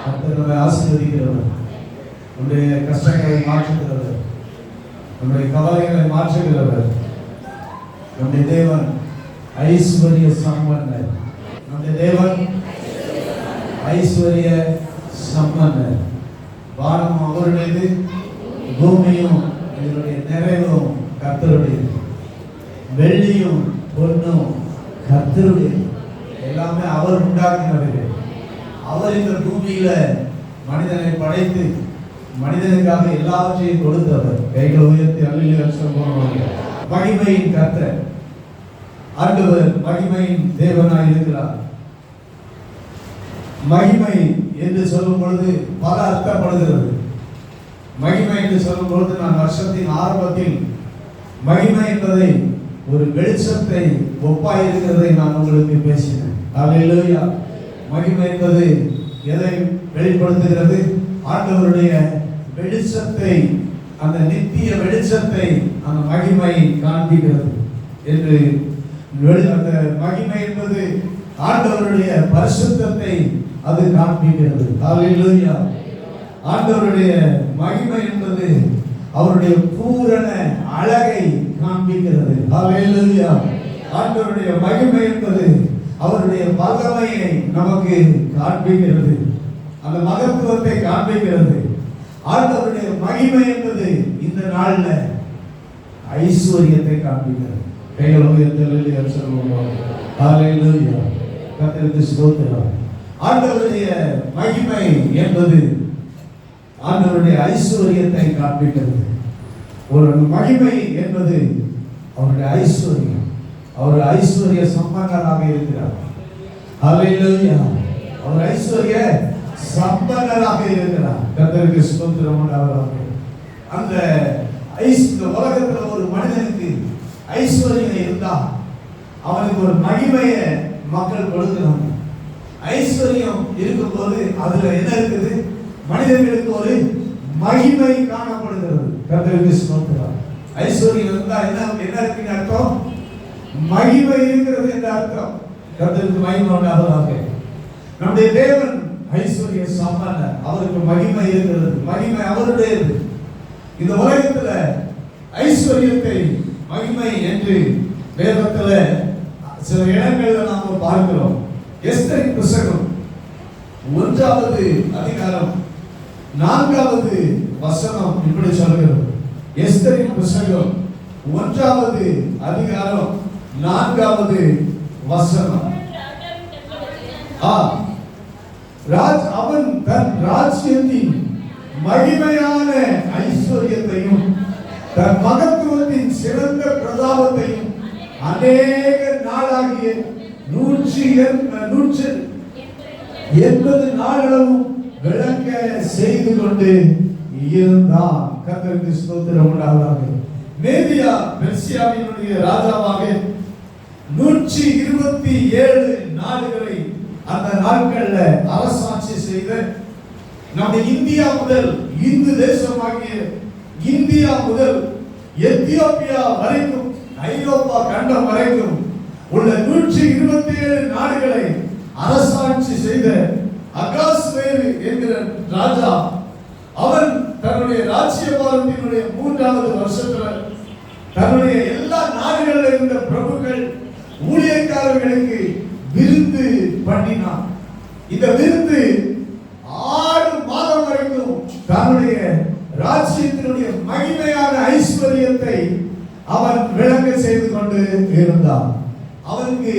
கர்த்தர் நம்மை ஆசீர்வதிக்கிறவர், நம்முடைய கஷ்டங்களை மாற்றுகிறவர், நம்முடைய கவலைகளை மாற்றுகிறவர். நம்முடைய தேவன் ஐஸ்வர்ய சம்பன்னர். நம்முடைய தேவன் ஐஸ்வர்ய சம்பன்னர். வானம் அவருடையது, பூமியும் இதனுடைய நிறைவும் கர்த்தருடையது. வெள்ளியும் பொன்னும் கர்த்தருடையது. எல்லாமே அவர் உண்டாக்கினது. அவர் இந்த பூமியில மனிதனை படைத்து மனிதனுக்காக எல்லாவற்றையும் கொடுத்தவர். கைகளை உயர்த்தி அல்லேலூயா சொல்லுவாங்க. மகிமையின் கர்த்தர் ஆண்டவர் மகிமையின் தேவனாய் இருக்கிறார். மகிமை என்று சொல்லும் பொழுது பல அர்த்தப்படுகிறது. மகிமை என்று சொல்லும் பொழுது நான் வருஷத்தின் ஆரம்பத்தில் மகிமை என்பதை ஒரு வெளிச்சத்தை ஒப்பாயிருக்கிறதை நான் உங்களுக்கு பேசினேன். அல்லேலூயா. மகிமை என்பது எதை வெளிப்படுத்துகிறது? ஆண்டவருடைய வெளிச்சத்தை, அந்த நித்திய வெளிச்சத்தை அந்த மகிமை காண்பிக்கிறது என்று. அந்த மகிமை என்பது ஆண்டவருடைய பரிசுத்தத்தை அது காண்பிக்கிறது. அல்லேலூயா. ஆண்டவருடைய மகிமை என்பது அவருடைய பூரண அழகை காண்பிக்கிறது. அல்லேலூயா. ஆண்டவருடைய மகிமை என்பது அவருடைய வல்லமையை நமக்கு காண்பிக்கிறது, அந்த மகத்துவத்தை காண்பிக்கிறது. ஆண்டவருடைய மகிமை என்பது இந்த நாள்ல ஐஸ்வர்யத்தை காண்பிக்கிறது. கைகளை உயர்த்தி அல்லேலூயா சொல்லுவோம். அல்லேலூயா. கர்த்தருக்கு ஸ்தோத்திரம். ஆண்டவருடைய மகிமை என்பது ஆண்டவருடைய ஐஸ்வர்யத்தை காண்பிக்கிறது. ஒரு மகிமை என்பது அவருடைய ஐஸ்வர்யம். அவர் ஐஸ்வர்ய சம்பன்னராக இருக்கிறார். அல்லேலூயா. அவர் ஐஸ்வர்ய சம்பன்னராக இருக்கிறார். கர்த்தருக்கு ஸ்தோத்திரம் உண்டாவதாக. அந்த உலகத்தில் ஒரு மனிதனுக்கு ஐஸ்வர்யம் இருந்தா அவனுக்கு ஒரு மகிமையை மக்கள் கொடுக்கிறாங்க. ஐஸ்வர்யம் இருக்கும்போது அதுல என்ன இருக்குது? மனிதர்களுக்கு ஒரு மகிமை காணப்படுகிறது. கர்த்தருக்கு ஸ்தோத்திரம். ஐஸ்வர்யம் இருந்தா என்ன இருக்குன்னு அர்த்தம்? மகிமை இருக்கிறது என்ற அர்த்தம். கர்த்தருக்கு மகிமை உண்டாவதாக. நம்முடைய தேவன் ஐஸ்வர்ய சம்பன்னர். அவருக்கு மகிமை இருக்கிறது. மகிமை அவருடையது. இந்த உலகத்துல ஐஸ்வர்யத்தை மகிமை என்று வேதத்துல சில இடங்கள்ல நாம பார்க்கிறோம். எஸ்தரின் புத்தகம் 1வது அதிகாரம் 4வது வசனம் இப்படி சொல்கிறது. எஸ்தரின் புத்தகம் 1வது அதிகாரம் 4வது வசனம். அவன் தன் ராஜ்யத்தின் மகிமையான ஐஸ்வர்யத்தையும் தன் மகத்துவத்தின் சிறந்த பிரதாபத்தையும் அநேக நாளாகிய 180 நாளளவும் விளங்க செய்து கொண்டு இருந்தான். கர்த்தருக்கு ஸ்தோத்திரம் உண்டாவதாக. மேதியா பெர்சியாவினுடைய ராஜாவாக 127 நாடுகளை அந்த நாட்கள்ல அரசாட்சி செய்த நம்முடைய இந்தியா முதல், இந்து தேசமாகிய இந்தியா முதல் எத்தியோப்பியா வரைக்கும், ஐரோப்பா கண்டம் வரைக்கும் உள்ள 127 நாடுகளை அரசாட்சி செய்த அகாஸ்வேரு என்கிற ராஜா, அவன் தன்னுடைய ராஜ்யபாரத்தினுடைய 3வது வருஷத்துல தன்னுடைய எல்லா நாடுகளில் இருந்த பிரபுக்கள் ஊழியக்காரர்களுக்கு விருந்து பண்ணினான். இந்த விருந்து 6 மாதம் வரைக்கும் தன்னுடைய ராஜ்யத்தினுடைய மகிமையான ஐஸ்வர்யத்தை அவன் விளங்க செய்து கொண்டு இருந்தான். அவனுக்கு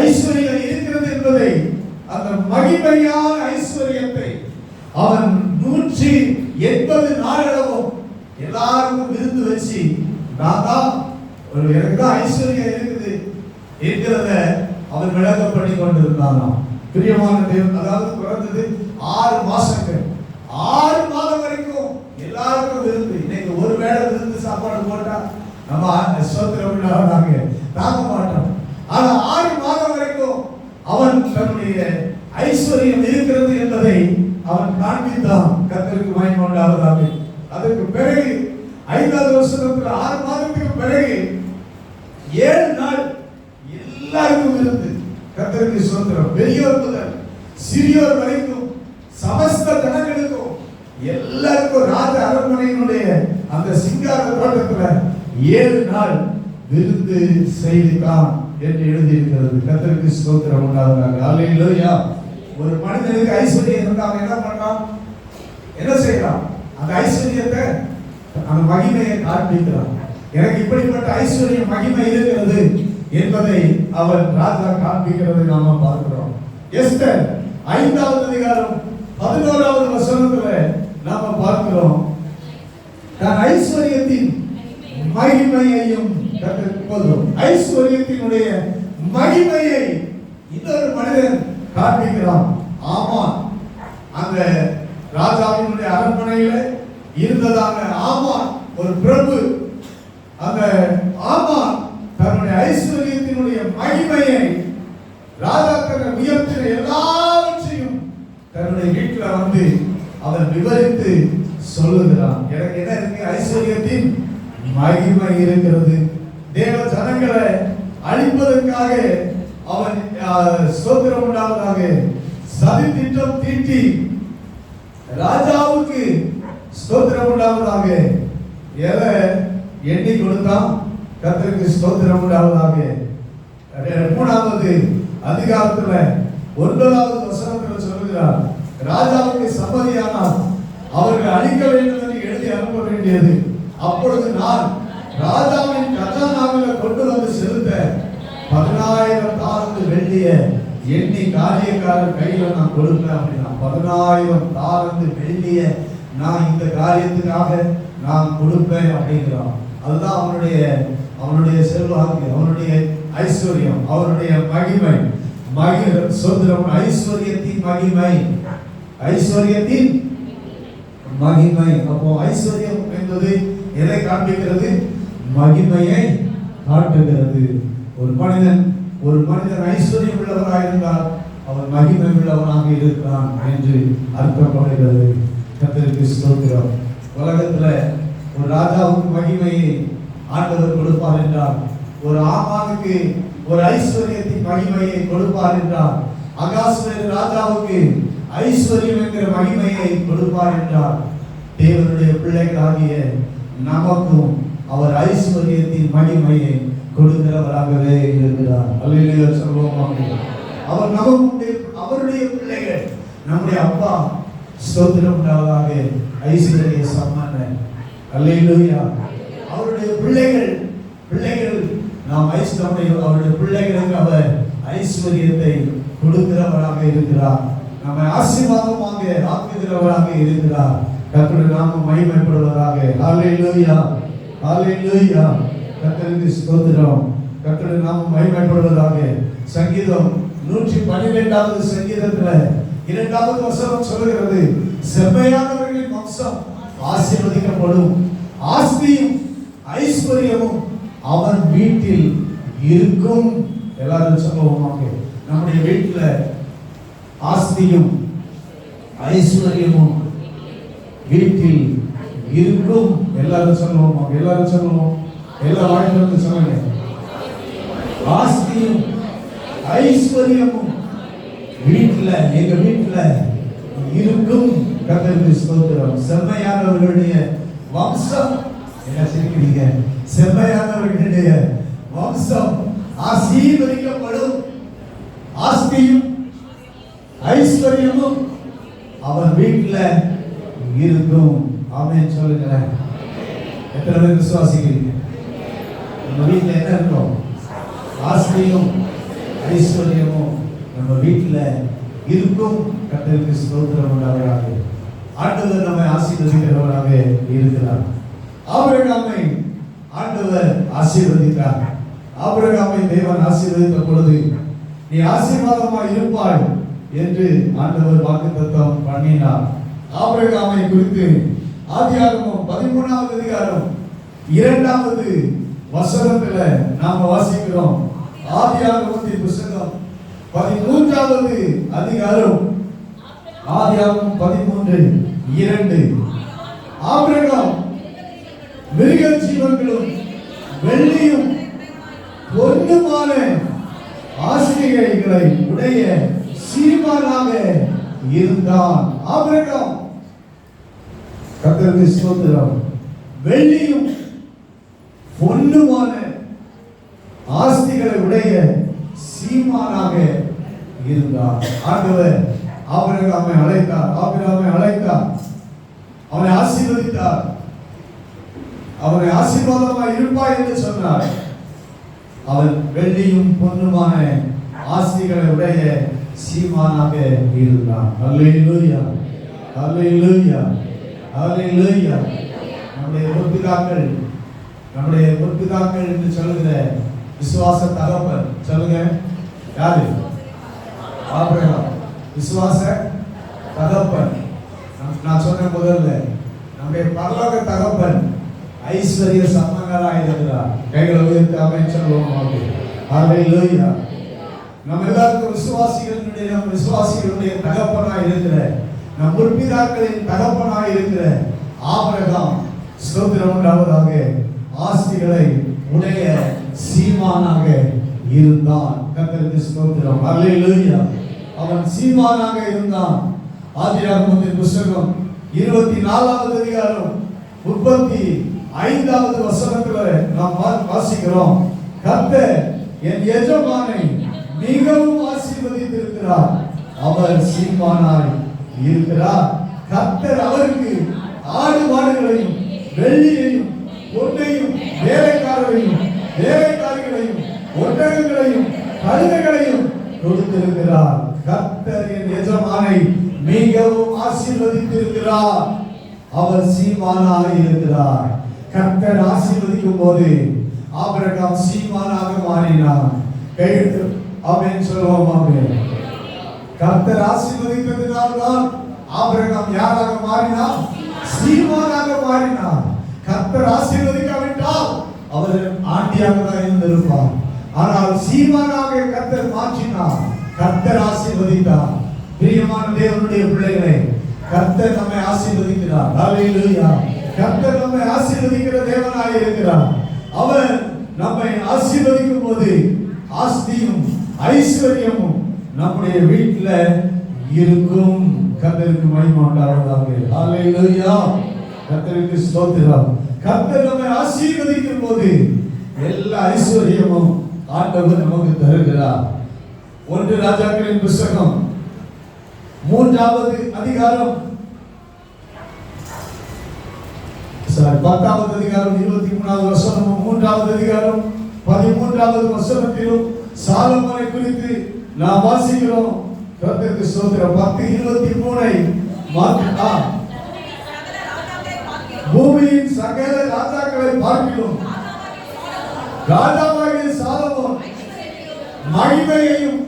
ஐஸ்வர்யம் இருக்கிறது என்பதை, அந்த மகிமையான ஐஸ்வர்யத்தை அவன் 180 நாளளவும் எல்லாருக்கும் விருந்து வச்சு, நான் தான் எனக்கு தான் ஐஸ்வர்யம் இருக்குது என்கிறத அவன் விளங்க பண்ணி கொண்டிருந்தான். பிரியமான தேவன், அதாவது பிறந்தது 6 மாசங்கள், 6 மாதம் வரைக்கும் எல்லாருக்கும் விருந்து. இன்னைக்கு ஒரு வேளை விருந்து சாப்பாடு போட்டா நம்ம சோத்திரம் தாங்க மாட்டோம். ஆனா 6 மாதம் வரைக்கும் அவன் தன்னுடைய ஐஸ்வர்யம் இருக்கிறது என்பதை அவன் காண்பித்தான். கர்த்தருக்கு மகிமை உண்டாவதாக. அதற்கு பிறகு 5வது வருஷத்துல 6 மாதத்துக்கு பிறகு 7 நாள் எல்லாருக்கும் விருந்து. கர்த்தருக்கு ஸ்தோத்திரம். பெரியோர் முதல் சிறியோர் வரைக்கும், சம எல்லாருக்கும் ராஜ அரண்மனையினுடைய அந்த சிங்கார தோட்டத்துல 7 நாள் விருந்து செய்தான் என்று எழுதியிருக்கிறது. கர்த்தருக்கு ஸ்தோத்திரம் உண்டாவதாக. அல்லேலூயா. ஒரு மனிதனுக்கு ஐஸ்வர்யம் இருந்தால் என்ன பண்றான்? என்ன செய்யறான்? அந்த ஐஸ்வர்யத்தை, அந்த மகிமையை காண்பிக்கிறான். எனக்கு இப்படிப்பட்ட ஐஸ்வர்ய மகிமை இருக்கிறது என்பதை அவர் ராஜா காண்பிக்கிறதை நாம பார்க்கிறோம். எஸ்தர் 5வது அதிகாரம் 11வது வசனத்துல நாம பார்க்கிறோம். தன் ஐஸ்வர்யத்தின் மகிமையையும் ஐஸ்வர்யத்தினுடைய மகிமையை இன்னொரு மனிதன் காண்பிக்கிறான். ஆமான் அந்த ராஜாவினுடைய அரண்மனையில இருந்ததான ஆமான் ஒரு பிரபு. அந்த ஆமான் தன்னுடைய ஐஸ்வர்யத்தினுடைய மகிமையை, ராஜா தன்னை உயர்த்தின எல்லாவற்றையும் தன்னுடைய வீட்டில் வந்து அவன் விவரித்து சொல்லுகிறான். எனக்கு என்ன இருக்கு? ஐஸ்வர்யத்தின் மகிமை இருக்கிறது. தேவ ஜனங்களை அழிப்பதற்காக அவன் ஸ்தோத்திரம் உண்டாவதாக சதி திட்டம் தீட்டி ராஜாவுக்கு ஸ்தோத்திரம் உண்டாவதாக எதை எண்ணி கொடுத்தான்? கர்த்தருக்கு ஸ்தோத்திரம் உண்டாவதாக. 3வது அதிகாரத்துல 9வது வசனத்துல சொல்லுகிறார், ராஜாவுக்கு சம்மதியானால் அவர்கள் அழிக்க வேண்டும் என்று எழுதி அனுப்ப வேண்டியது. அப்பொழுது நான் ராஜாவின் கஜானாவில் கொண்டு வந்து செலுத்த 10,000 தாலந்து வெள்ளிய எண்ணி காரியக்காரர் கையில நான் கொடுப்பேன் அப்படின்னா 10,000 தாலந்து வெள்ளிய நான் இந்த காரியத்துக்காக நான் கொடுப்பேன் அப்படிங்கிறான். அதுதான் அவனுடைய செல்வாக்கு, அவனுடைய ஐஸ்வர்யம், அவனுடைய மகிமை. சொந்தம் ஐஸ்வர்யத்தின் மகிமை, ஐஸ்வர்யத்தின் மகிமை. அப்போ ஐஸ்வர்யம் என்பது எதை காண்பிக்கிறது? மகிமையை காட்டுகிறது. ஒரு மனிதன் ஐஸ்வர்யம் உள்ளவராக இருந்தால் அவன் மகிமை உள்ளவனாக இருக்கிறான் என்று அர்த்தப்படுகிறது. கர்த்தருக்கு ஸ்தோத்திரம். உலகத்துல ஒரு ராஜாவுக்கு மகிமையை ஆண்டவர் கொடுப்பார் என்றால், ஒரு ஆமானுக்கு ஒரு ஐஸ்வர்யத்தின் மகிமையை கொடுப்பார் என்றால், அகாஸ்வேரு ராஜாவுக்கு ஐஸ்வர்யம் என்கிற மகிமையை கொடுப்பார் என்றால், தேவனுடைய பிள்ளைகளாகிய நமக்கும் அவர் ஐஸ்வர்யத்தின் மகிமையை கொடுக்கிறவராகவே இருக்கிறார். அல்லேலூயா சொல்வோமாக. அவர் நமக்கு அவருடைய பிள்ளைகள், நம்முடைய அப்பா ஸ்தோத்திரம் உண்டாவதாக ஐஸ்வர்ய சம்பன்னன். அல்லேலூயா. அவருடைய பிள்ளைகள் நாம் அவருடைய பிள்ளைகளுக்கு அவர் ஐஸ்வர்யத்தை கொடுக்கிறவராக இருக்கிறார். நம்மை ஆசீர்வாதமாக ஆக்குகிறவராக இருக்கிறார். கர்த்தருடைய நாமம் மகிமைப்படுவதாக. ஹல்லேலூயா, ஹல்லேலூயா. கர்த்தருக்கு ஸ்தோத்திரம். கர்த்தருடைய நாமம் மகிமைப்படுவதாக. சங்கீதம் 112வது சங்கீதத்துல 2வது வசனம் சொல்லுகிறது, செம்மையானவர்களின் வம்சம் ஆசீர்வதிக்கப்படும், ஆஸ்தியும் ஐஸ்வர்யமும் அவன் வீட்டில் இருக்கும். எல்லாரும் சொல்லுவோமாக. நம்முடைய வீட்டுல ஆஸ்தியும் ஐஸ்வர்யமும் வீட்டில் இருக்கும். எல்லாரும் சொல்லுவோமா? எல்லாரும் சொல்லுவோம். எல்லா வாய்ப்பு சொல்லுங்க. ஆஸ்தியும் ஐஸ்வர்யமும் வீட்டுல, எங்க வீட்டுல இருக்கும். கர்த்தருக்கு ஸ்தோத்திரம். செம்மையானவர்களுடைய வம்சம், என்ன சிரிக்கிறீங்க? செம்மையானவர்களுடைய வம்சம் ஆசீர்வதிக்கப்படும், ஆஸ்தியும் ஐஸ்வர்யமும் அவன் வீட்டுல இருக்கும். ஆமென் சொல்லுங்களேன். எத்தனை பேர் விசுவாசிக்கிறீங்க? நம்ம வீட்டுல என்ன இருக்கும்? ஆஸ்தியும் ஐஸ்வர்யமும் நம்ம வீட்டுல இருக்கும். கர்த்தருக்கு ஸ்தோத்திரம் உண்டாவதாக. ஆண்டவர் நம்மை ஆசீர்வதிக்கிறவராக இருக்கிறார். ஆபிரகாமை ஆண்டவர் ஆசீர்வதித்தார். ஆபிரகாமை தேவன் ஆசீர்வதித்த பொழுது, நீ ஆசீர்வாதமாய் இருப்பாய் என்று ஆண்டவர் வாக்குத்தத்தம் பண்ணினார். ஆபிரகாமை குறித்து ஆதியாகமம் 13வது அதிகாரம் 2வது வசனத்துல நாம வாசிக்கிறோம். ஆதியாகமத்தின் புத்தகம் 13வது அதிகாரம், ஆதியாகமம் 13:2. ஆபிரகாம் மிருக ஜீவன்களும் வெள்ளியும் பொன்னுமான ஆசிரியர்களை உடைய சீமானாக இருந்தான். ஆபிரகாம் கர்த்தருக்கு ஸ்தோத்திரம். வெள்ளியும் பொன்னுமான ஆஸ்திகளை உடைய சீமானாக இருந்தார். ஆண்டவர் ஆபிரகாமை அழைத்தார், அவனை ஆசீர்வதித்தார், அவனை ஆசீர்வாதமாய் இருப்பாய் என்று சொன்னார். அவன் வெள்ளியும் பொன்னுமான ஆஸ்திகளை உடைய சீமானாக இருந்தான். அல்லேலூயா, அல்லேலூயா, அல்லேலூயா. நம்முடைய முற்பிதாக்கள் என்று சொல்லுகிற விசுவாச தகப்பன் சொல்லுங்க, யாரு? ஆபிரகாம் விசுவாச தகப்பன். நான் சொன்ன முதல்ல நம்முடைய பரலோக தகப்பன் ஐஸ்வர்ய சம்பந்தராய் இருக்கிறார். கைகளை உயர்த்தி ஆமென் சொல்லுவோம். அல்லேலூயா. நம்ம எல்லாருக்கும் விசுவாசிகளுடைய தகப்பனாய் இருக்கிற, நம் முற்பிதாக்களின் தகப்பனாய் இருக்கிற ஆபிரகாம் ஸ்தோத்திரம் உண்டாவதாக ஆஸ்திகளை உடைய சீமானாக இருந்தான். கர்த்தருக்கு ஸ்தோத்திரம். அல்லேலூயா. அவன் சீமானாக இருந்தான். ஆதியாகமத்தின் புத்தகம் 24வது அதிகாரம் 35வது வசனத்தில் நாம் வாசிக்கிறோம். கர்த்தர் என் எஜமானை மிகவும் ஆசீர்வதித்திருக்கிறார், அவர் சீமானாய் இருக்கிறார். கர்த்தர் அவருக்கு ஆடு மாடுகளையும் வெள்ளியையும் பொன்னையும் வேலைக்காரர்களையும் ஒட்டகங்களையும் கழுதைகளையும் கொடுத்திருக்கிறார். கர்த்தர் என் எஜமானை மிகவும் ஆசீர்வதித்திருக்கிறார், அவர் சீமானாய் இருக்கிறார். கர்த்தர் ஆசீர்வதிக்கும் போது ஆபிரகாம் சீமானாக மாறினான். கையெழுத்து ஆமென் சொல்லுவோம். ஆமென். கர்த்தர் ஆசீர்வதித்ததினால்தான் ஆபிரகாம் யாராக மாறினார்? சீமானாக மாறினார். கர்த்தர் ஆசீர்வதிக்காவிட்டால் அவர் ஆண்டியாக தான் இருந்திருப்பார். ஆனால் சீமானாக கர்த்தர் மாற்றினார். கர்த்தர் ஆசீர்வதித்தார். பிரியமான தேவனுடைய பிள்ளைகளை, கர்த்தர் நம்மை ஆசீர்வதிக்கிறார். அல்லேலூயா. கர்த்தர் நம்மை ஆசீர்வதிக்கிற தேவனாய் இருக்கிறார். அவர் நம்மை ஆசீர்வதிக்கும் போது ஆஸ்தியும் ஐஸ்வர்யமும் நம்முடைய வீட்டில் இருக்கும். கர்த்தருக்கு மகிமை உண்டாவதாக. அல்லேலூயா. கர்த்தருக்கு ஸ்தோத்திரம். கர்த்தர் நம்மை ஆசீர்வதிக்கும் போது எல்லா ஐஸ்வர்யமும் ஆண்டவர் நமக்கு தருகிறார். 1 ராஜாக்களின் புத்தகம் 3வது அதிகாரம் 10வது அதிகாரம் 23வது வசனமும் 3வது அதிகாரம் 13வது வசனத்திலும் சாலமோனை குறித்து நாம் வாசிக்கிறோம். கர்த்தருக்கு ஸ்தோத்திரம். 10:23 பூமியின் சகல ராஜாக்களை பார்க்கிலும் ராஜாவாகிய சாலமோன் மகிமையையும்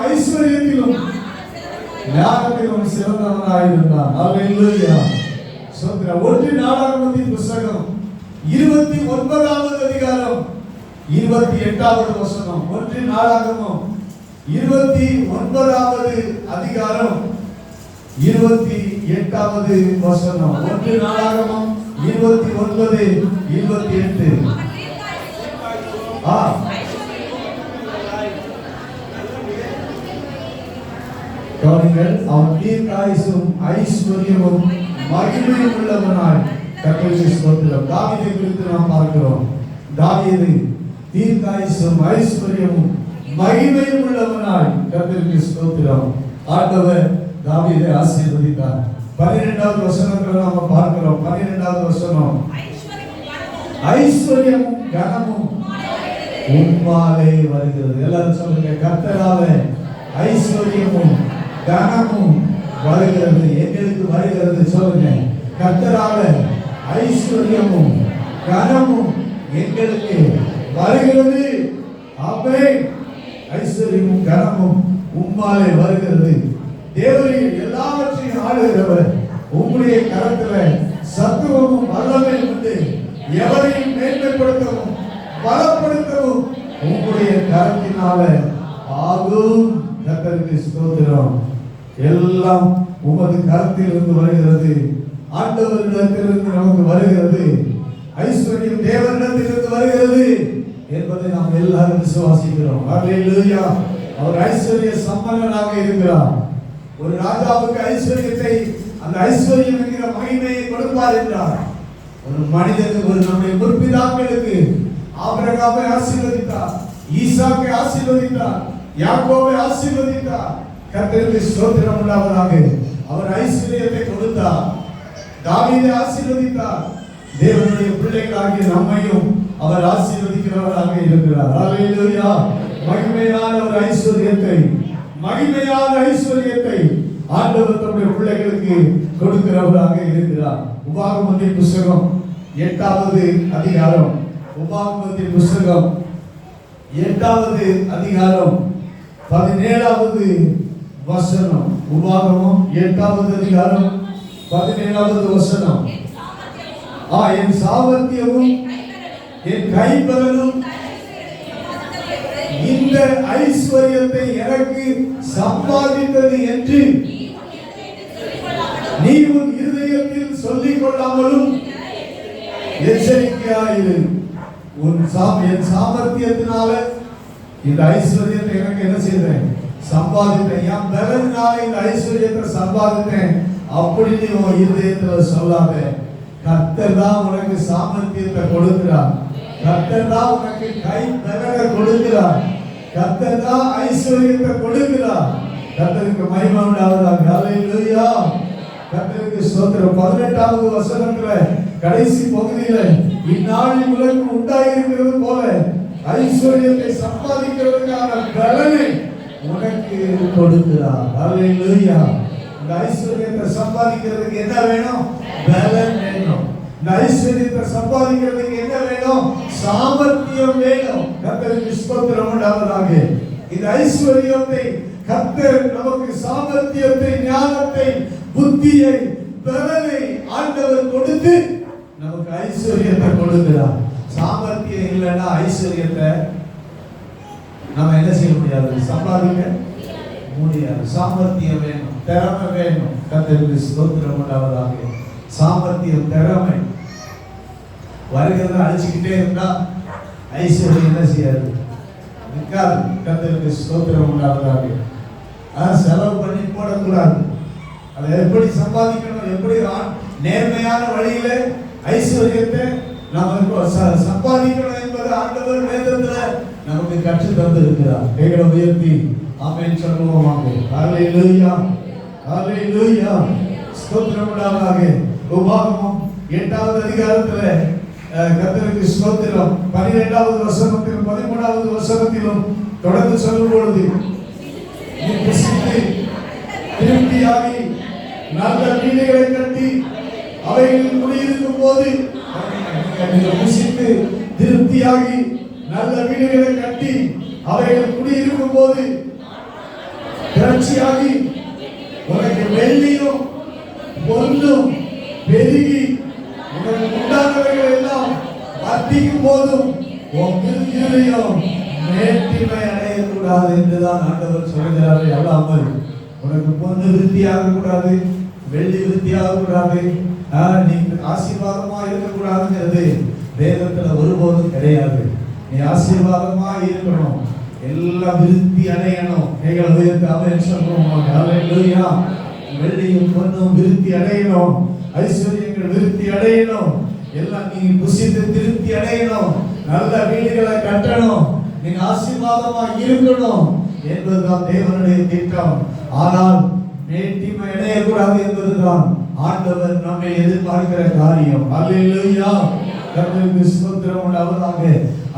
ஐஸ்வர்யத்திலும் ஞானத்திலும் சிறந்தவனாயிருந்தான். அல்லேலூயா. ஸ்தோத்திரம். 1 நாளாகமத்தின் புத்தகம் 29வது அதிகாரம் 28வது வசனம். 1 நாளாகமம் 29வது அதிகாரம் 28வது வசனம். 1 நாளாகமம் 29:28. கவனிங்கள். அவன் தீர்க்காயுசும் ஐஸ்வர்யமும் மகிமையும் உள்ளவனாய். கர்த்தருக்கு ஸ்தோத்திரம். தாவீதை குறித்து நாம் பார்க்கிறோம். தாவீது தீர்க்காயுசும் ஐஸ்வர்யமும் மகிமையும் உள்ளவனாய். கர்த்தருக்கு ஸ்தோத்திரம். ஆண்டவர் தாவீதை ஆசீர்வதித்தார். 12வது வசனத்தில் நாம் பார்க்கிறோம். 12வது வசனம். ஐஸ்வர்யமும் கனமும் உம்மாலே வருகிறது. எல்லாரும் சொல்லுங்க, கர்த்தரால ஐஸ்வர்யமும் கனமும் வருகிறது. எங்களுக்கு வருகிறது. சொல்லுங்க, கர்த்தரால ஐஸ்வர்யமும் கனமும் எங்களுக்கு வருகிறது. ஆமென். ஐஸ்வர்யமும் கனமும் உம்மாலே வருகிறது. தேவரீர் எல்லாவற்றையும் ஆளுகிறவர். உம்முடைய கரத்துல சத்துவமும் வல்லமையும் உண்டு. எவரையும் மேன்மைப்படுத்தவும் பலப்படுத்தவும் உம்முடைய கரத்தினால ஆகும். கர்த்தருக்கு ஸ்தோத்திரம். எல்லாம் உமது கரத்திலிருந்து வருகிறது. ஆண்டவரிடத்திலிருந்து நமக்கு வருகிறது. ஐஸ்வர்யம் தேவனிடத்திலிருந்து வருகிறது என்பதை நாம் எல்லாரும் விசுவாசிக்கிறோம். அல்லேலூயா. அவர் ஐஸ்வர்ய சம்பன்னனாக இருக்கிறார். ஒரு ராஜாவுக்கு ஐஸ்வர்யத்தை அந்த ஐஸ்வர்யம் என்கிற மகிமையை கொடுப்பார் என்றார். ஒரு மனிதனுக்கு, ஒரு நம்முடைய முற்பிதாக்களுக்கு ஆபிரகாமை ஆசீர்வதித்தார், ஈசாக்கை ஆசீர்வதித்தார், யாக்கோபை ஆசீர்வதித்தார். கர்த்தருக்கு ஸ்தோத்திரம் உண்டாவதாக. அவர் ஐஸ்வர்யத்தை கொடுத்தார், தாவீதை ஆசீர்வதித்தார். தேவனுடைய பிள்ளைகளாகிய நம்மையும் அவர் ஆசீர்வதிக்கிறவராக இருக்கிறார். ஹல்லேலூயா. மகிமையான ஒரு ஐஸ்வர்யத்தை, மகிமையான ஐஸ்வர்யத்தை ஆண்டவர் தம்முடைய பிள்ளைகளுக்கு கொடுக்கிறவராக இருக்கிறார். உபாகமத்தின் புஸ்தகம் 8வது அதிகாரம், உபாகமத்தின் புஸ்தகம் 8வது அதிகாரம் 17வது வசனம். உபாகமம் 8வது அதிகாரம் 17வது வசனம். என் சாமர்த்தியமும் என் கைபலனும் இந்த ஐஸ்வர்யத்தை எனக்கு சம்பாதித்தது என்று நீ உன் இருதயத்தில் சொல்லிக் கொள்ளாமலும் எச்சரிக்கையாயிரு. என் சாமர்த்தியத்தினால இந்த ஐஸ்வர்யத்தை எனக்கு என்ன செய்தேன்? சம்பாதித்தேன். என் பலனால இந்த ஐஸ்வர்யத்தை சம்பாதித்தேன் அப்படி நீ உன் இருதயத்துல சொல்லாத. கர்த்தர் தான் உனக்கு சாமர்த்தியத்தை கொடுக்கிறார். கர்த்தர் தான் உனக்கு கை பலனை கொடுக்கிறார். கர்த்தர் தான் ஐஸ்வர்யத்தை கொடுக்கிறார். கர்த்தருக்கு மகிமை உண்டாவதாக. ஹல்லேலூயா. கர்த்தருக்கு ஸ்தோத்திரம். 18வது வசனத்துல கடைசி பகுதியில இந்நாளில் உனக்கு உண்டாயிருக்கிறது போல ஐஸ்வர்யத்தை சம்பாதிக்கிறதுக்கான பலனை உனக்கு கொடுக்கிறார். ஹல்லேலூயா. இந்த ஐஸ்வர்யத்தை சம்பாதிக்கிறதுக்கு என்ன வேணும்? பலன் வேணும். இந்த ஐஸ்வர்யத்தை சம்பாதிக்கிறதுக்கு என்ன வேணும்? சாமர்த்தியம் வேணும். கர்த்தருக்கு ஸ்தோத்திரம் உண்டாவதாக. இந்த ஐஸ்வர்யத்தை கர்த்தர் நமக்கு சாமர்த்தியத்தை, ஞானத்தை, புத்தியை, பலனை ஆண்டவர் கொடுத்து நமக்கு ஐஸ்வர்யத்தை கொடுக்கிறார். சாமர்த்தியம் இல்லைன்னா ஐஸ்வர்யத்தை நம்ம என்ன செய்ய முடியாது? சம்பாதிக்க முடியாது. சாமர்த்தியம் வேணும், திறமை வேணும். கர்த்தருக்கு ஸ்தோத்திரம் உண்டாவதாக. சாமர்த்தியம், திறமை வருகிறத அழிச்சுக்கிட்டே இருந்தா ஐஸ்வர்யம் என்ன செய்யாது? நிற்காது. கர்த்தருக்கு ஸ்தோத்திரம் உண்டாவதாக. செலவு பண்ணி போடக்கூடாது. அதை எப்படி சம்பாதிக்கணும், எப்படி நேர்மையான வழியில ஐஸ்வர்யத்தை நம்ம சம்பாதிக்கணும் என்பது ஆண்டவர் வேதத்துல நமக்கு கற்று தந்து இருக்கிறார். கைகளை உயர்த்தி ஆமென் சொல்லுவோமாக. ஹல்லேலூயா. ஹல்லேலூயா. ஸ்தோத்திரம் உண்டாவதாக. உபாகமம் 8வது அதிகாரத்துல கர்த்தருக்கு ஸ்தோத்திரம் 12வது வசனத்திலும் 13வது வசனத்திலும் தொடர்ந்து சொல்லும் பொழுது திருப்தியாகி நல்ல வீடுகளை கட்டி அவைகளில் குடியிருக்கும் போது திருப்தியாகி நல்ல வீடுகளை கட்டி அவைகள் குடியிருக்கும் போது திரட்சியாகி உனக்கு வெள்ளியும் பொன்னும் பெருகி உனக்கு உண்டானவைகள் எல்லாம் வர்த்திக்கும் போதும் உன் இருதயம் மேட்டிமை அடையக்கூடாது என்றுதான் ஆண்டவர் சொல்கிறார். அல்லாமல் உனக்கு பொண்ணு விருத்தியாக கூடாது, வெள்ளி விருத்தியாக கூடாது, நீ ஆசீர்வாதமா இருக்கக்கூடாதுங்கிறது வேதத்துல ஒருபோதும் கிடையாது. நீ ஆசீர்வாதமா இருக்கணும், எல்லாம் விருத்தி அடையணும். கைகளை உயர்த்தி ஆமென் சொல்லுவோம். ஹல்லேலூயா. வெள்ளியும் பொன்னும் விருத்தி அடையணும், ஐஸ்வர்யங்கள் விருத்தி அடையணும், எல்லாம் நீ புசித்து திருப்தி அடையணும், நல்ல வீடுகளை கட்டணும், நீ ஆசீர்வாதமா இருக்கணும் என்பதுதான் தேவனுடைய திட்டம். ஆனால் மேட்டிமை அடையக்கூடாது என்பதுதான் ஆண்டவர் நம்மை எதிர்பார்க்கிற காரியம். ஹல்லேலூயா. கர்த்தருக்கு ஸ்தோத்திரம் உண்டாவதாக.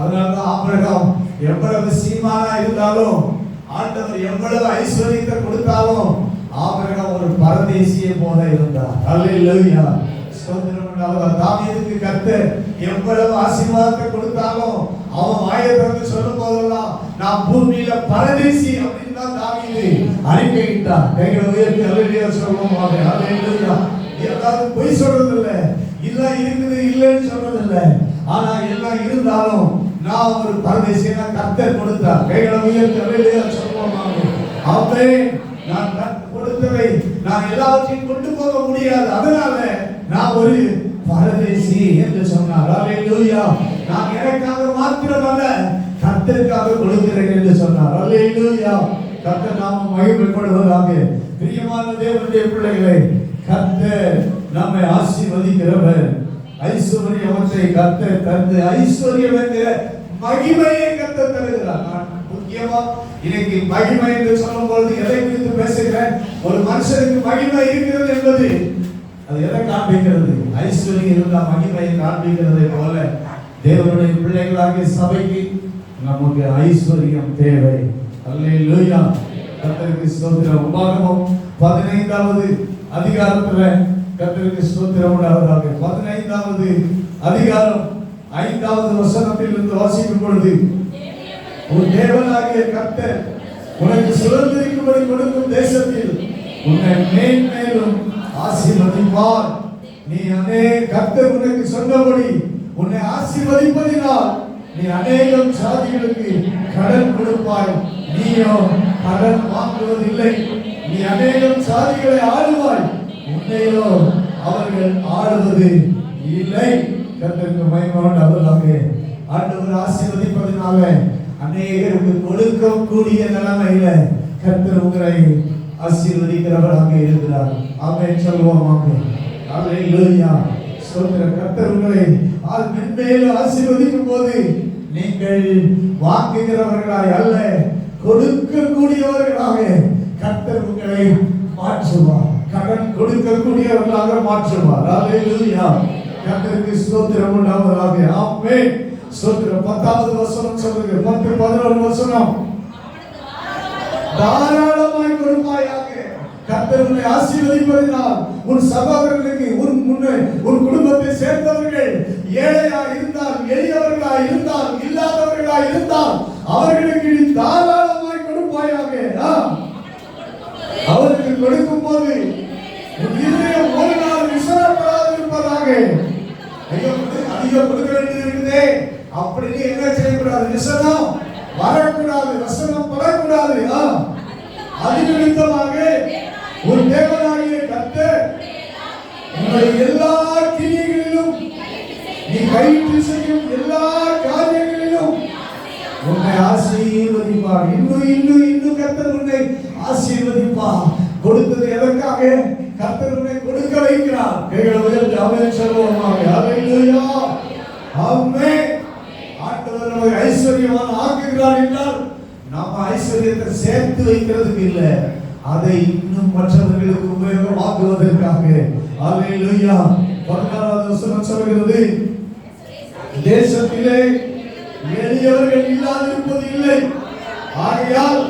அதனால்தான் ஆபிரகாம் எவ்வளவு சீமானா இருந்தாலும், ஆண்டவர் எவ்வளவு ஐஸ்வர்யத்தை கொடுத்தாலும், ஆபிரகாம் ஒரு பரதேசியை போல இருந்தார். ஹல்லேலூயா. ஸ்தோத்திரம் உண்டாவதாக. தாவீதுக்கு கர்த்தர் எவ்வளவு ஆசீர்வாதத்தை கொடுத்தாலும் அவன் வாயத்திறந்து சொல்லும் போதெல்லாம் நான் பூமியில பரதேசி அப்படின்னு தான் தாவீது அறிக்கையிட்டார். கைகளை உயர்த்தி ஹல்லேலூயா சொல்லுவோம். ஹல்லேலூயா. ஏதாவது பொய் சொல்றது இல்லை, எல்லாம் இருக்குது இல்லைன்னு சொல்றது இல்லை. ஆனா எல்லாம் இருந்தாலும் நான் ஒரு பரதேசியை கர்த்தர் கொடுத்தார். கைகளை உயர்த்தி ஹல்லேலூயா சொல்லுவோம். ஆமென். நான் கொடுத்தவை நான் எல்லாவற்றையும் கொண்டு போக முடியாது, அதனால நான் ஒரு பரதேசி என்று சொன்னார். ஹல்லேலூயா. நான் எனக்காக மாத்திரமல்ல கர்த்தருக்காக கொடுக்கிறேன் என்று சொன்னார். ஹல்லேலூயா. கர்த்தர் நாமம் மகிமைப்படுவதாக. பிரியமான தேவனுடைய பிள்ளைகளே, கர்த்தர் நம்மை ஆசீர்வதிக்கிறவர். ஐஸ்வர்யவற்றை கர்த்தர் தந்து ஐஸ்வர்யம் என்கிற மகிமையை கர்த்தர் தருகிறார். நான் முக்கியமா இன்னைக்கு மகிமை என்று சொல்லும் பொழுது எதை குறித்து பேசுகிறேன்? ஒரு மனுஷனுக்கு மகிமை இருக்கிறது என்பது அது எதை காண்பிக்கிறது? ஐஸ்வர்யம் இருந்தால் மகிமையை காண்பிக்கிறதை போல தேவனுடைய பிள்ளைகளாகிய சபைக்கு நமக்கு ஐஸ்வர்யம் தேவை. அல்லேலூயா, கர்த்தருக்கு ஸ்தோத்திரம். உபாகமம் 15வது அதிகாரத்துல கர்த்தருக்கு ஸ்தோத்திரம் உண்டாவதாக. 15வது அதிகாரம் 5வது வசனத்தில் இருந்து வாசிக்கும் பொழுது, உன் தேவனாகிய கர்த்தர் உனக்கு சுதந்திரிக்கும்படி கொடுக்கும் தேசத்தில் உன்னை மேன்மேலும் ஆசீர்வதிப்பார். நீ கர்த்தர் உனக்கு சொன்னபடி உன்னை ஆசீர்வதிப்பதினால் நீ அநேகம் சாதிகளுக்கு கடன் கொடுப்பாய், நீயோ கடன் வாங்குவதில்லை. நீ அநேகம் சாதிகளை ஆளுவாய், உன்னையோ அவர்கள் ஆளுவது இல்லை. கர்த்தருக்கு மகிமை உண்டாவதாக. ஆண்டவர் ஆசீர்வதிப்பதனால அநேகருக்கு கொடுக்கக்கூடிய நிலைமையில கர்த்தர் உங்களை ஆசீர்வதிக்கிறவராக இருக்கிறார். ஆமென் சொல்வோமாக. அல்லேலூயா, ஸ்தோத்திரம். கர்த்தர் உங்களை மென்மேலும் ஆசீர்வதிக்கும் போது நீங்கள் வாங்குகிறவர்களாய் அல்ல, கொடுக்கக்கூடியவர்களாக கர்த்தர் உங்களை மாற்றுவார். கடன் கொடுக்கக்கூடியவர்களாக மாற்றுவார். அல்லேலூயா, கர்த்தருக்கு ஸ்தோத்திரம் உண்டாவதாக. ஆமென், ஸ்தோத்திரம். 10வது வசனம் சொல்லுங்க. 10, 11 வசனம். தாராளமாய் கொடுப்பாயாக. கர்த்தர் உன்னை ஆசீர்வதிப்பதினால் உன் சகோதரர்களுக்கு உன் குடும்பத்தை சேர்ந்தவர்கள் ஏழையா இருந்தால், எளியவர்களா இருந்தால், இல்லாதவர்களா இருந்தால் அவர்களுக்கு நீ தாராளமாய் கொடுப்பாயாக. அவருக்கு கொடுக்கும் போது உன் இதயம் ஒரு நாள் விசாரப்படாது இருப்பதாக. அதிகம் கொடுக்க வேண்டியது இருக்குதே அப்படின்னு என்ன செய்யக்கூடாது? விசனம் வரக்கூடாது, வசனம் படக்கூடாது. அது நிமித்தமாக உன் தேவனாகிய கர்த்தர் உன்னுடைய எல்லா கிரியைகளிலும், நீ கையிட்டு செய்யும் எல்லா காரியங்களிலும் உன்னை ஆசீர்வதிப்பார். இன்னும் கர்த்தர் உன்னை ஆசீர்வதிப்பார். கொடுத்தது எதற்காக? கர்த்தர் உன்னை கொடுக்க வைக்கிறார். கைகளை உயர்த்தி ஆமென் சொல்வோமாக. அல்லேலூயா, ஆமென். ஆண்டவர் நம்மை ஐஸ்வர்யவான் ஆக்குகிறார் என்றால் நம்ம ஐஸ்வர்யத்தை சேர்த்து வைக்கிறதுக்கு இல்ல, அதை இன்னும் மற்றவர்களுக்கு உபயோகமாக்குவதற்காக. அல்லேலூயா. 16வது வசனம் சொல்கிறது, தேசத்திலே எளியவர்கள் இல்லாதிருப்பது இல்லை. ஆகையால்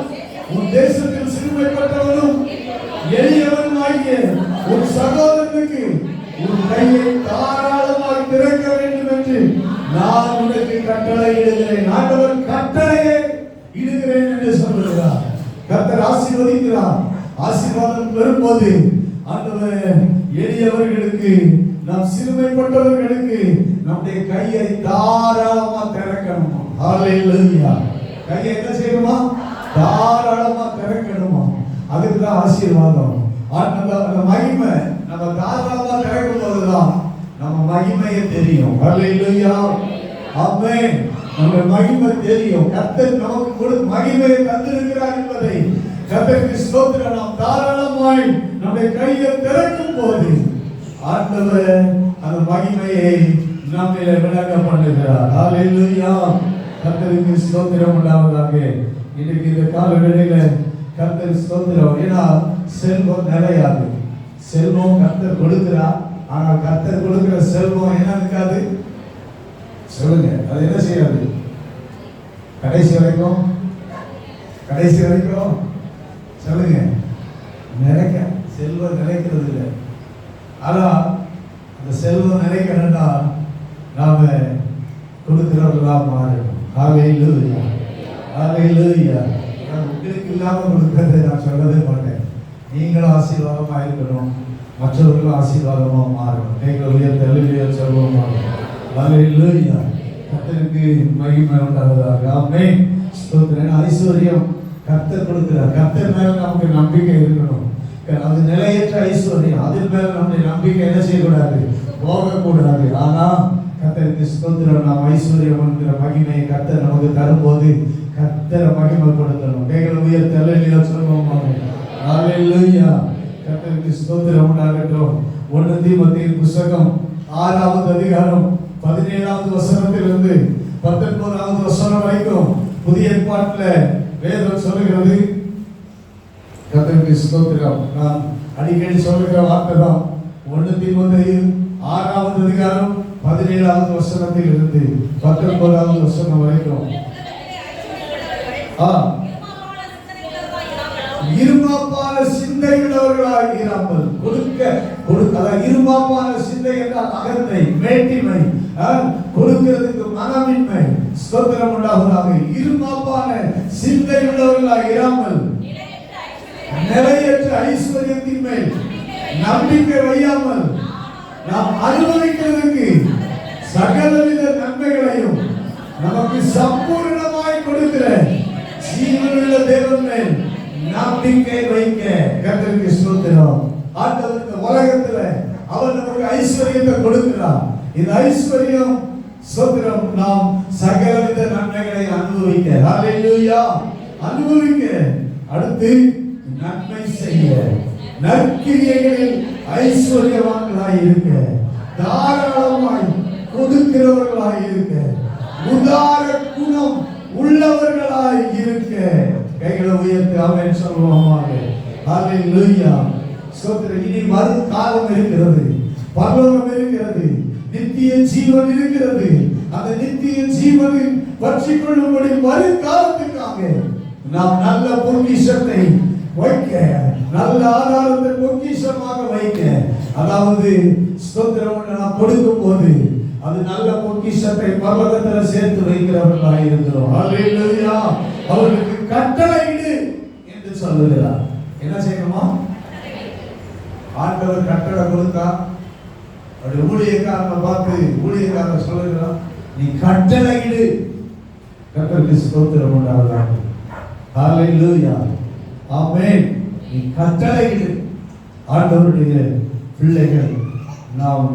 உன் தேசத்தில் சிறுமைப்பட்டவனும் எளியவனும் ஆகிய உன் சகோதரனுக்கு உன் கையை தாராளமாக திறக்க வேண்டும் என்று நான் உனக்கு கட்டளை இடுகிறேன். ஆண்டவர் கட்டளையை இடுகிறேன் என்று சொல்லுகிறார். கர்த்தர் ஆசீர்வதிக்கிறார். ஆசீர்வாதம் பெறும்போது ஆண்டவர் எளியவர்களுக்கு, நாம் சிறுமைப்பட்டவர்களுக்கு நம்முடைய கையை தாராளமா திறக்கணுமா. ஹல்லேலூயா. கையை என்ன செய்யணுமா? தாராளமா திறக்கணுமா. அதுக்கு தான் ஆசீர்வாதம். அந்த மகிமை நம்ம தாராளமா திறக்கும் போதுதான் நம்ம மகிமையை தெரியும். ஹல்லேலூயா, ஆமென். நம்ம மகிமை தெரியும். கர்த்தர் நமக்கு மகிமையை தந்திருக்கிறார் என்பதை கர்த்தருக்கு ஸ்தோத்திரம். நாம் தாராளமாய் நம்முடைய கையை திறக்கும் போது ஆண்டவர் அந்த மகிமையை நம்மில விளங்க பண்ணுகிறார். ஹல்லேலூயா, கர்த்தருக்கு ஸ்தோத்திரம் உண்டாவதாக. இன்னைக்கு இந்த காலவெளியில கர்த்தர் ஸ்தோத்திரம். ஏன்னா செல்வம் நிலையாது. செல்வம் கர்த்தர் கொடுக்கிறார். ஆனால் கர்த்தர் கொடுக்கிற செல்வம் என்ன இருக்காது? சொல்லுங்க, அது என்ன செய்யாது? கடைசி வரைக்கும் சொல்லுங்க, நிலைக்க செல்வம் நிலைக்கிறது இல்லை. ஆனா அந்த செல்வம் நிலைக்கணும்னா நாம கொடுக்கிறவர்களா மாறணும். ஹல்லேலூயா, ஹல்லேலூயா. உங்களுக்கு இல்லாம கொடுக்கறதை நான் சொல்லவே மாட்டேன். நீங்களும் ஆசீர்வாதமா இருக்கணும், மற்றவர்களும் ஆசீர்வாதமா மாறணும். நீங்கள் உயர்த்த சொல்லுவோமா? ஹல்லேலூயா, கர்த்தருக்கு மகிமை உண்டாவதாக. ஆமென், ஸ்தோத்திரம். ஐஸ்வர்யம் கர்த்தர் கொடுக்கிறார். கர்த்தர் மேல நமக்கு நம்பிக்கை இருக்கணும். அது நிலையற்ற ஐஸ்வர்யம். அதில் மேல நம்முடைய நம்பிக்கை என்ன செய்யக்கூடாது? போகக்கூடாது. ஆனா கர்த்தருக்கு ஸ்தோத்திரம். நாம் ஐஸ்வர்யம் என்கிற மகிமையை கர்த்தர் நமக்கு தரும்போது கர்த்தரை மகிமைப்படுத்தணும். கைகளை உயர்த்த அல்லேலூயா சொல்லுவோமா? ஹல்லேலூயா, கர்த்தருக்கு ஸ்தோத்திரம் உண்டாகட்டும். 1 தீமோத்தேயு புத்தகம் 6வது அதிகாரம் 17வது வசனத்திலிருந்து 19வது வசனம் வரைக்கும் புதிய ஏற்பாட்டில் வேதம் சொல்லுகிறது. கர்த்தருக்கு ஸ்தோத்திரம். நான் அடிக்கடி சொல்லுகிற வார்த்தை தான் 1 தீமோத்தேயு 6வது அதிகாரம் 17வது வசனத்திலிருந்து 19வது வசனம் வரைக்கும். இருமாப்பான சிந்தையுள்ளவர்களாய் இராமல் இருமாப்பான சிந்தை என்றால் அகந்தை, மேட்டிமை, கொடுக்கிறதுக்கு மனமின்மை. ஸ்தோத்திரம் உண்டாவதாக. இருமாப்பான சிந்தையுள்ளவர்களாய் இராமல் நிலையற்ற ஐஸ்வர்யத்தின் மேல் நம்பிக்கை வையாமல் நாம் அனுபவிக்கிறதுக்கு சகலவித நன்மைகளையும் நமக்கு சம்பூர்ணமாய் கொடுக்கிற ஜீவனுள்ள தேவன் மேல் நம்பிக்கை வைக்க. கர்த்தருக்கு ஸ்தோத்திரம். ஆண்டவருக்கு உலகத்துல அவர் நமக்கு ஐஸ்வர்யத்தை கொடுக்கிறார். இந்த ஐஸ்வர்யம் ஸ்தோத்திரம் நாம் சகலவித நன்மைகளை அனுபவிக்க. ஹல்லேலூயா. அனுபவிக்க. அடுத்து நன்மை செய்ய, நற்கிரியைகளில் ஐஸ்வர்யவான்களாய் இருக்க, தாராளமாய் கொடுக்கிறவர்களாய் இருக்க, உதார குணம் உள்ளவர்களாய் இருக்க. கைகளை உயர்த்தி ஆமென் சொல்லுவோமாக. ஹல்லேலூயா. ஸ்தோத்திரம். இனி வரும் காலம் இருக்கிறது, பரலோகம் இருக்கிறது, நித்திய ஜீவன் இருக்கிறது. அந்த நித்திய ஜீவனை பற்றி கொள்ளும்படி வரும் காலத்துக்காக நாம் நல்ல பொக்கிஷத்தை வைக்க, நல்ல ஆதாரத்தை பொக்கிஷமாக வைக்க, அதாவது ஸ்தோத்திரம் நாம் கொடுக்கும் போது அது நல்ல பொக்கிஷத்தை பரலோகத்தில் சேர்த்து வைக்கிறவர்களாக இருக்கிறோம். ஹல்லேலூயா. அவர்களுக்கு கட்டளையிடு என்று சொல்லுகிறார். என்ன செய்யணுமா? ஆண்டவர் கட்டளை கொடுத்தா அப்படி ஊழியக்காரனை பார்த்து ஊழியக்காரன் சொல்லுகிறான், நீ கட்டளையிடு. கர்த்தருக்கு ஸ்தோத்திரம் உண்டாவதாக. ஹல்லேலூயா. ஆமென். நீ கட்டளையிடு. ஆண்டவருடைய பிள்ளைகள் நாம்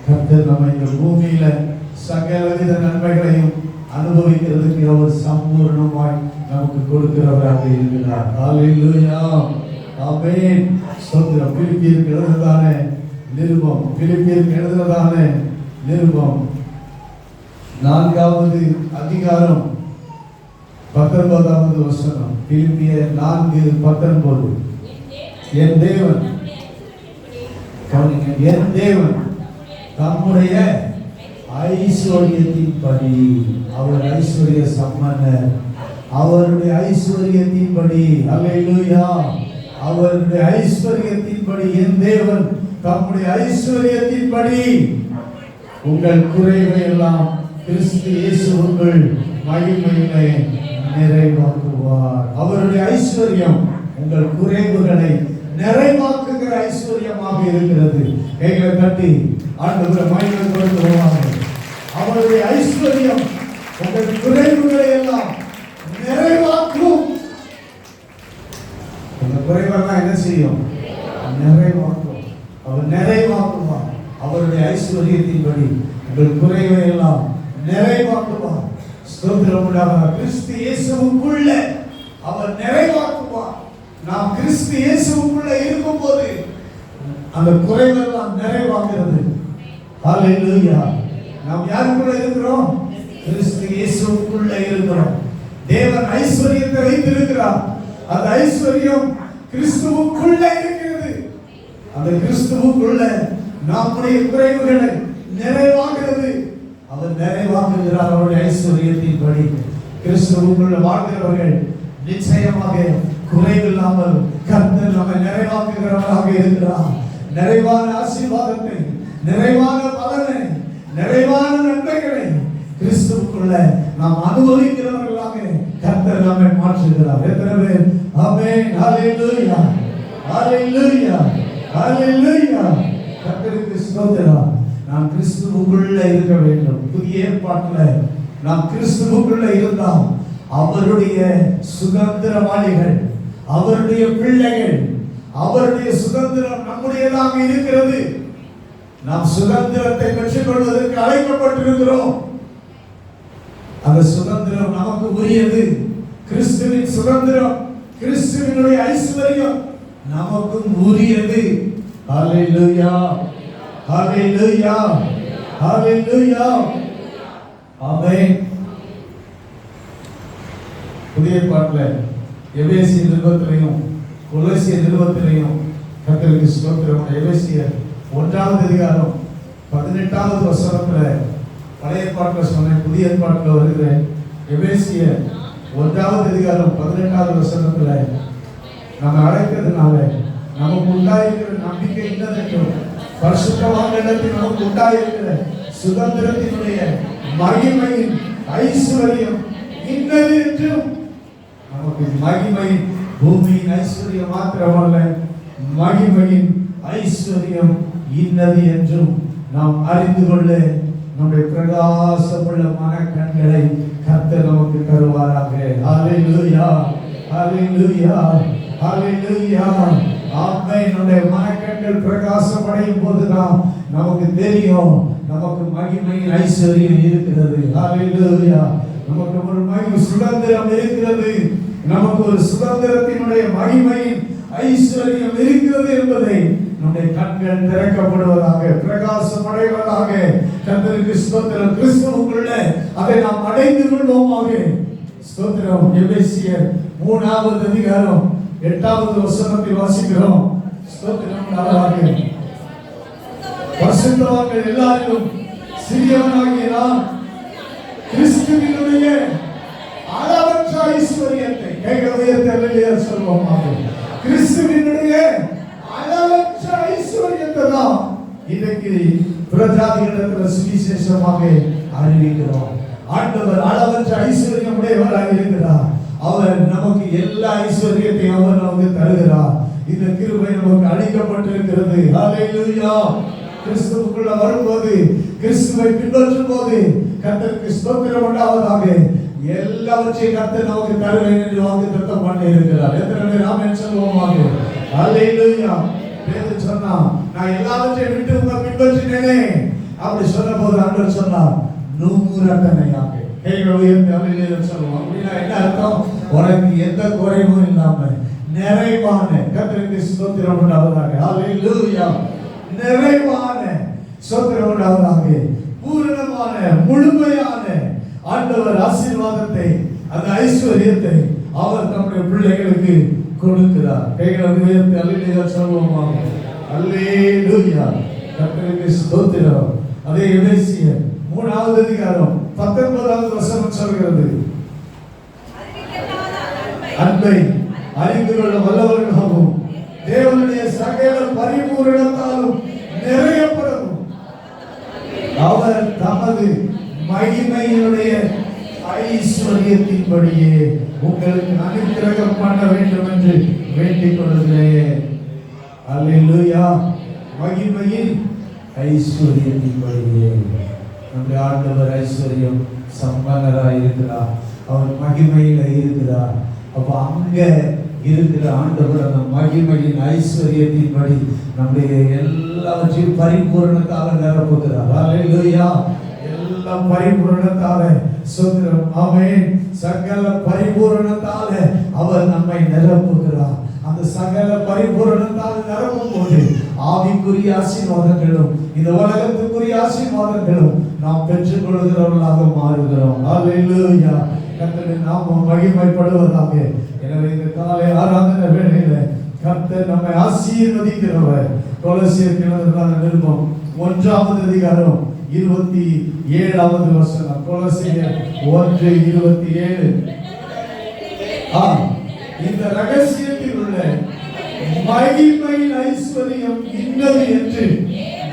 கர்த்தர் நம்மை இந்த பூமியில சகலவித நன்மைகளையும் அனுபவிக்கிறதுக்கு அவர் சம்பூர்ணமாய் நமக்கு கொடுக்கிறவராக இருக்கிறார். ஹல்லேலூயா. ஆமென். ஸ்தோத்திரம். பிலிப்பியருக்கு எழுதுறதான நிருபம், பிலிப்பியருக்கு எழுதுறதான நிருபம் 4வது அதிகாரம் 19வது வசனம். பிலிப்பியர் 4:19. என் தேவன், என் தேவன் தம்முடைய ஐஸ்வர்யத்தின்படி, அவர் ஐஸ்வர்ய சம்பன்னர், அவருடைய ஐஸ்வர்யத்தின்படி, ஹல்லேலூயா, அவருடைய ஐஸ்வர்யத்தின்படி, என் தேவன் தம்முடைய ஐஸ்வர்யத்தின்படி உங்கள் குறைவை எல்லாம் கிறிஸ்து இயேசுவுக்குள் மகிமையிலே நிறைவாக்குவார். அவருடைய ஐஸ்வர்யம் உங்கள் குறைவுகளை நிறைவாக்குகிற ஐஸ்வர்யமாக இருக்கிறது. கைகளை தட்டி ஆண்டவரை மகிமை கொடுத்துவாங்க. அவருடைய ஐஸ்வர்யம் உங்கள் குறைவுகளை எல்லாம் நிறைவாக்கும். அந்த குறைவெல்லாம் என்ன செய்யும்? நிறைவாக்கும். அவர் நிறைவாக்குவார். அவருடைய ஐஸ்வர்யத்தின்படி உங்கள் குறைவை எல்லாம் நிறைவாக்குவார். ஸ்தோத்திரம் உண்டாவதாக. கிறிஸ்து இயேசுவுக்குள்ள அவர் நிறைவாக்குவார். நாம் கிறிஸ்து இயேசுவுக்குள்ள இருக்கும்போது அந்த குறைவெல்லாம் நிறைவாகிறது. ஹல்லேலூயா. நாம் யாருக்குள்ள இருக்கிறோம்? கிறிஸ்து இயேசுவுக்குள்ள இருக்கிறோம். தேவன் ஐஸ்வர்யத்தை வைத்திருக்கிறார். அந்த ஐஸ்வர்யம் கிறிஸ்துவுக்குள்ள இருக்கிறது. அந்த கிறிஸ்துவுக்குள்ள நம்முடைய குறைவுகளை நிறைவாகிறது. அவர் நிறைவாக்குகிறார். அவருடைய ஐஸ்வர்யத்தின்படி கிறிஸ்துவுக்குள்ள வாழ்கிறவர்கள் நிச்சயமாக குறைவில்லாமல் கர்த்தர் நம்மை நிறைவாக்குகிறவராக இருக்கிறார். நிறைவான ஆசீர்வாதத்தை, நிறைவான பலனை, நிறைவான நன்மைகளை கிறிஸ்துவுக்குள்ள நாம் அனுபவிக்கிறவர்களாக கர்த்தர் நம்மை மாற்றுகிறார். எத்தனை பேர் ஆமென்? ஹல்லேலூயா. ஹல்லேலூயா. ஹல்லேலூயா. கர்த்தருக்கு ஸ்தோத்திரம். நாம் கிறிஸ்துவுக்குள்ள இருக்க வேண்டும். புதிய ஏற்பாட்டில் நாம் கிறிஸ்துவுக்குள்ள இருந்தால் அவருடைய சுதந்திரவாளிகள், அவருடைய பிள்ளைகள், அவருடைய சுதந்திரம் நம்முடையதாக இருக்கிறது. நாம் சுதந்திரத்தை பெற்றுக் கொள்வதற்கு அழைக்கப்பட்டிருக்கிறோம். அந்த சுதந்திரம் நமக்கு உரியது. கிறிஸ்துவின் சுதந்திரம், கிறிஸ்துவினுடைய ஐஸ்வர்யம் நமக்கும் உரியது. ஹல்லேலூயா, ஹல்லேலூயா, ஹல்லேலூயா. ஆமென். புதிய ஏற்பாட்டில் எபேசிய நிருபத்திலையும் கொலோசிய நிருபத்திலையும் கர்த்தருக்கு ஸ்தோத்திரம். எபேசியர் 1வது அதிகாரம் 18வது வசனத்தில் பழைய ஏற்பாட்டில் சொன்னேன், புதிய ஏற்பாட்டில் வருகிறேன். எபேசியர் 1வது அதிகாரம் 18வது வசனத்தில் நம்ம அழைக்கிறதுனால நமக்கு உண்டாயிருக்கிற நம்பிக்கை என்னதென்றும் பரிசுத்தவான்களிடத்தில் நமக்கு உண்டாயிருக்கிற சுதந்திரத்தினுடைய மகிமையின் ஐஸ்வர்யம் இன்னது என்றும், நமக்கு மகிமையின் பூமியின் ஐஸ்வர்யம் மாத்திரமல்ல, மகிமையின் ஐஸ்வர்யம் இன்னது என்றும் நாம் அறிந்து கொள்ள நம்முடைய பிரகாசமுள்ள மனக்கண்களை கர்த்தர் நமக்கு தருவாராக. ஹல்லேலூயா, ஹல்லேலூயா, ஹல்லேலூயா. ஆமென். நம்முடைய மனக்கண்கள் பிரகாசமடையும் போதுதான் நமக்கு தெரியும் நமக்கு மகிமையின் ஐஸ்வர்யம் இருக்கிறது. ஹல்லேலூயா. நமக்கு ஒரு மகிமை சுதந்திரம் இருக்கிறது. நமக்கு ஒரு சுதந்திரத்தினுடைய மகிமையின் ஐஸ்வர்யம் இருக்கிறது என்பதை நம்முடைய கண்கள் திறக்கப்படுவதாக, பிரகாசம் அடைவதாக. கர்த்தருக்கு ஸ்தோத்திரம். கிறிஸ்துவுக்குள்ள அதை நாம் அடைந்து கொள்வோமாக. ஸ்தோத்திரம். எபேசியர் 3வது அதிகாரம் 8வது வசனத்தை வாசிக்கிறோம். ஸ்தோத்திரம். பரிசுத்தவான்கள் எல்லாரிலும் சிறியவனாகிய நான் கிறிஸ்துவினுடைய அளவற்ற ஐஸ்வர்யத்தை சொல்வோமாக. கிறிஸ்துவினுடைய அளவற்ற ஐஸ்வர்யத்தை தான் இன்றைக்கு பிரஜாதிகளிடத்தில் சுவிசேஷமாக அறிவிக்கிறோம். ஆண்டவர் அளவற்ற ஐஸ்வர்யம் உடையவராக இருக்கிறார். அவர் நமக்கு எல்லா ஐஸ்வர்யத்தையும் அவர் நமக்கு தருகிறார். இந்த கிருபை நமக்கு அளிக்கப்பட்டிருக்கிறது. ஹல்லேலூயா. கிறிஸ்துவுக்குள்ள வரும்போது, கிறிஸ்துவை பின்பற்றும் போது கர்த்தருக்கு ஸ்தோத்திரம் உண்டாவதாக. எல்லாவற்றையும் கர்த்தர் நமக்கு தருவேன் என்று வாக்குத்தத்தம் பண்ணி இருக்கிறார். எத்தனை பேர் ஆமென் சொல்வோமாக? ஹல்லேலூயா. பேதுரு சொன்னா, நான் எல்லாவற்றையும் விட்டு உங்களை பின்பற்றினேனே அப்படி சொன்ன போது ஆண்டவர் சொன்னார், 100 அட்டனையாக சொல்லுவோம். அப்படின்னா என்ன அர்த்தம்? உனக்கு எந்த குறைவும் இல்லாம நிறைவான, கர்த்தருக்கு ஸ்தோத்திரம் உண்டாவதாக. ஹல்லேலூயா. நிறைவான ஸ்தோத்திரம் உண்டாவதாக. பூரணமான முழுமையான ஆண்டவர் ஆசீர்வாதத்தை, அந்த ஐஸ்வர்யத்தை அவர் நம்முடைய பிள்ளைகளுக்கு கொடுக்கிறார். கைகளை உயர்த்தி அல்லேலூயா சொல்வோமாக. அல்லேலூயா. கர்த்தருக்கு ஸ்தோத்திரம். அதே எபேசியர் 3வது அதிகாரம் 19வது வசனம் சொல்கிறது, அன்பை அறிந்து கொள்ள வல்லவர்களாகவும் தேவனுடைய சகல பரிபூரணத்தாலும் நிறையப்படவும் அவர் தமது மகிமையினுடைய ஐஸ்வர்யத்தின்படியே உங்களுக்கு அனுக்கிரகம் பண்ண வேண்டும் என்று வேண்டிக் கொள்கிறேன். அல்லேலூயா. மகிமையின் ஐஸ்வர்யத்தின்படியே நம்முடைய ஆண்டவர் ஐஸ்வர்யம் சம்பன்னராய் இருக்கிறார். அவர் மகிமையில இருக்கிறார். அப்ப அங்க இருக்கிற ஆண்டவர் அந்த மகிமையின் ஐஸ்வர்யத்தின்படி நம்முடைய எல்லாவற்றையும் பரிபூரணத்தால நிரப்புகிறார். அல்லேலூயா. எல்லாம் பரிபூரணத்தால ஸ்தோத்திரம். ஆமென். சகல பரிபூரணத்தால அவர் நம்மை நிரப்புகிறார். அந்த சகல பரிபூரணத்தால் நிரப்பும் போது ஆவிக்குரிய ஆசீர்வாதங்களும் இந்த உலகத்துக்குரிய ஆசீர்வாதங்களும் நாம் பெற்றுக் கொள்கிறவர்களாக மாறுகிறோம். அல்லேலூயா. கர்த்தரின் நாமம் மகிமைப்படுவதாக. எனவே இந்த காலை ஆராதனை வேளையில கர்த்தர் நம்மை ஆசீர்வதிக்கிறவர். கொலோசியர் நிருபம் 1வது அதிகாரம் 27வது வசனம். கொலோசியர் 1:27. இந்த ரகசியத்தில் உள்ள மகிமையின் ஐஸ்வர்யம் இன்னது என்று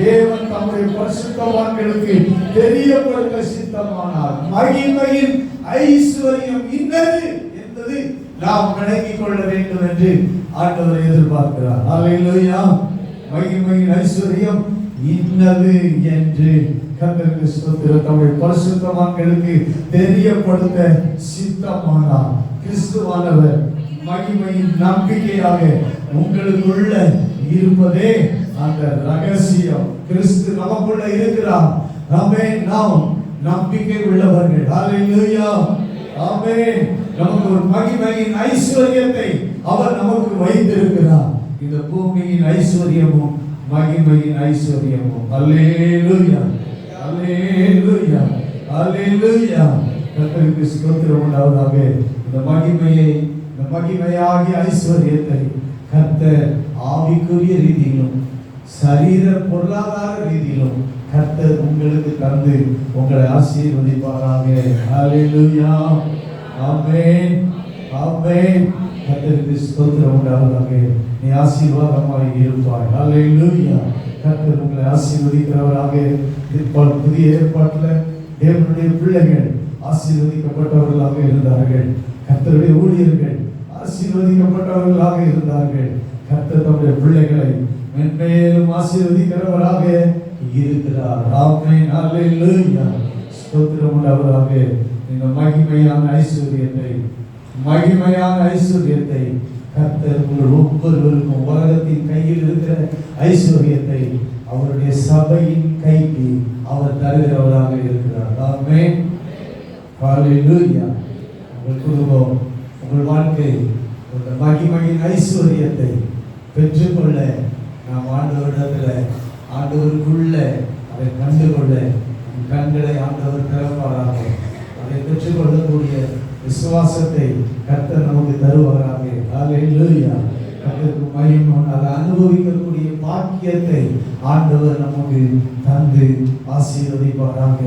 தேவன் தம்முடைய பரிசுத்தவான்களுக்கு தெரியப்படுத்த சித்தமானார். மகிமையின் ஐஸ்வர்யம் இன்னது என்பது நாம் விளங்கிக் கொள்ள வேண்டும் என்று ஆண்டவர் எதிர்பார்க்கிறார். அல்லேலூயா. மகிமையின் ஐஸ்வர்யம் இன்னது என்று கர்த்தருக்கு ஸ்தோத்திரம். தம்முடைய பரிசுத்தவான்களுக்கு தெரியப்படுத்த சித்தமானார். கிறிஸ்துவானவர் மகிமையின் நம்பிக்கையாக உங்களுக்குள்ள இருப்பதே அந்த ரகசியம். கிறிஸ்து நமக்குள்ள இருக்கிறார். ஆமென். நாம் நம்பிக்கை உள்ளவர்கள். ஹல்லேலூயா. ஆமென். நமக்கு ஒரு மகிமையின் ஐஸ்வர்யத்தை அவர் நமக்கு வைத்திருக்கிறார். இந்த பூமியின் ஐஸ்வர்யமும் மகிமையின் ஐஸ்வர்யமும். அல்லேலூயா, அல்லேலூயா, அல்லேலூயா. கர்த்தருக்கு ஸ்தோத்திரம் உண்டாவதாக. இந்த மகிமையாகிய ஐஸ்வர்யத்தை கர்த்தர் ஆவிக்குரிய ரீதியிலும் சரீர பொருளாதார ரீதியிலும் கர்த்தர் உங்களுக்கு தந்து உங்களை ஆசீர்வதிப்பாராக. அல்லேலூயா, ஆமென், ஆமென். கர்த்தருக்கு ஸ்தோத்திரம் உண்டாவதாக. நீ ஆசீர்வாதமாய் இருப்பாய். அல்லேலூயா. கர்த்தர் உங்களை ஆசீர்வதிக்கிறவராக இருப்பார். புதிய ஏற்பாட்டில் தேவனுடைய பிள்ளைகள் ஆசீர்வதிக்கப்பட்டவர்களாக இருந்தார்கள். கர்த்தருடைய ஊழியர்கள் ஆசீர்வதிக்கப்பட்டவர்களாக இருந்தார்கள். கர்த்தர் தம்முடைய பிள்ளைகளை மென்மேலும் ஆசீர்வதிக்கிறவராக இருக்கிறார். ஆமென், அல்லேலூயா. ஸ்தோத்திரம் உண்டாவதாக. இந்த மகிமையான ஐஸ்வர்யத்தை கர்த்தர் உங்கள் ஒவ்வொருவருக்கும் உலகத்தின் கையில் இருக்கிற ஐஸ்வர்யத்தை அவருடைய சபையின் கைக்கு அவர் தருகிறவராக இருக்கிறார். ஆமென், ஹல்லேலூயா. உங்கள் குடும்பம், உங்கள் வாழ்க்கை இந்த மகிமையின் ஐஸ்வர்யத்தை பெற்றுக்கொள்ள நாம் ஆண்டவருக்குள்ள அதை கண்டுகொள்ள கண்களை ஆண்டவர் திறப்பாராக. அதை பெற்றுக்கொள்ளக்கூடிய விசுவாசத்தை கர்த்தர் நமக்கு தருவாராக. அல்லேலூயா. கர்த்தருக்கு மகிமை. அதை அனுபவிக்கக்கூடிய பாக்கியத்தை ஆண்டவர் நமக்கு தந்து ஆசீர்வதிப்பாராக.